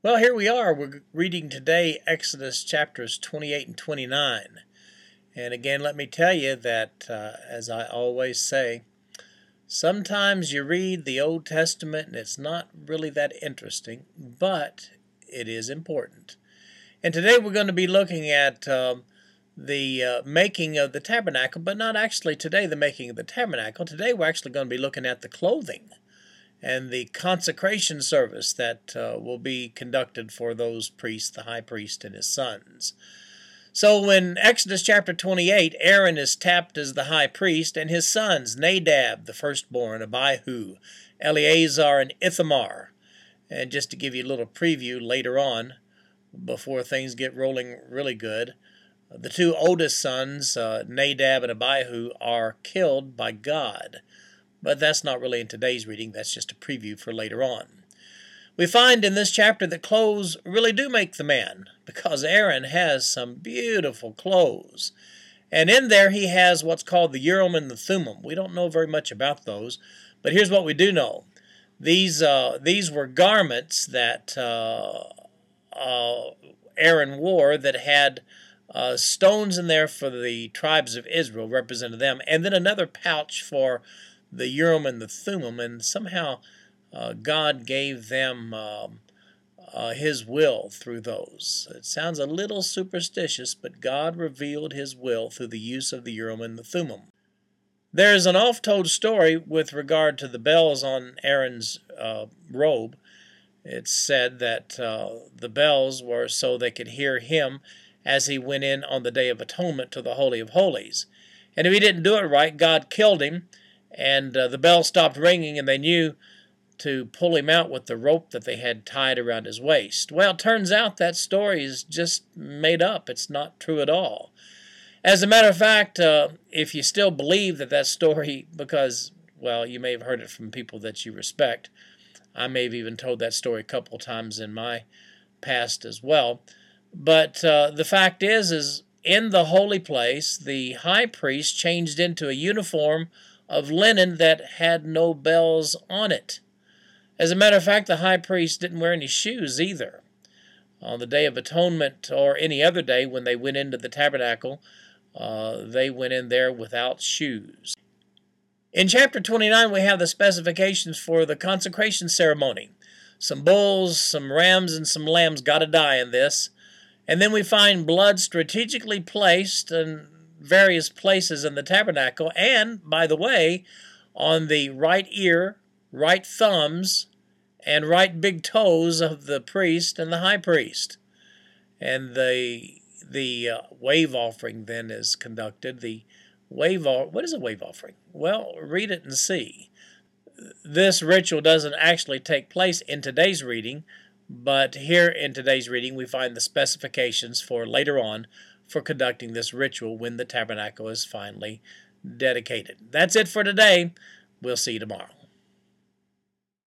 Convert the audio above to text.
Well, here we are. We're reading today Exodus chapters 28 and 29. And again, let me tell you that, as I always say, sometimes you read the Old Testament and it's not really that interesting, but it is important. And today we're going to be looking at the making of the tabernacle, but not actually today the making of the tabernacle. Today we're actually going to be looking at the clothing and the consecration service that will be conducted for those priests, the high priest and his sons. So in Exodus chapter 28, Aaron is tapped as the high priest, and his sons, Nadab, the firstborn, Abihu, Eleazar, and Ithamar. And just to give you a little preview later on, before things get rolling really good, the two oldest sons, Nadab and Abihu, are killed by God. But that's not really in today's reading. That's just a preview for later on. We find in this chapter that clothes really do make the man, because Aaron has some beautiful clothes. And in there he has what's called the Urim and the Thummim. We don't know very much about those, but here's what we do know. These were garments that Aaron wore that had stones in there for the tribes of Israel, represented them, and then another pouch for the Urim and the Thummim, and somehow God gave them His will through those. It sounds a little superstitious, but God revealed His will through the use of the Urim and the Thummim. There is an oft-told story with regard to the bells on Aaron's robe. It's said that the bells were so they could hear him as he went in on the Day of Atonement to the Holy of Holies. And if he didn't do it right, God killed him, and the bell stopped ringing, and they knew to pull him out with the rope that they had tied around his waist. Well, it turns out that story is just made up. It's not true at all. As a matter of fact, if you still believe that story, because, well, you may have heard it from people that you respect. I may have even told that story a couple of times in my past as well. But the fact is in the holy place, the high priest changed into a uniform of linen that had no bells on it. As a matter of fact, the high priest didn't wear any shoes either. On the Day of Atonement or any other day when they went into the tabernacle, they went in there without shoes. In chapter 29, we have the specifications for the consecration ceremony. Some bulls, some rams, and some lambs got to die in this. And then we find blood strategically placed in various places in the tabernacle, and, by the way, on the right ear, right thumbs, and right big toes of the priest and the high priest. And the wave offering then is conducted. What is a wave offering? Well, read it and see. This ritual doesn't actually take place in today's reading, but here in today's reading we find the specifications for later on for conducting this ritual when the tabernacle is finally dedicated. That's it for today. We'll see you tomorrow.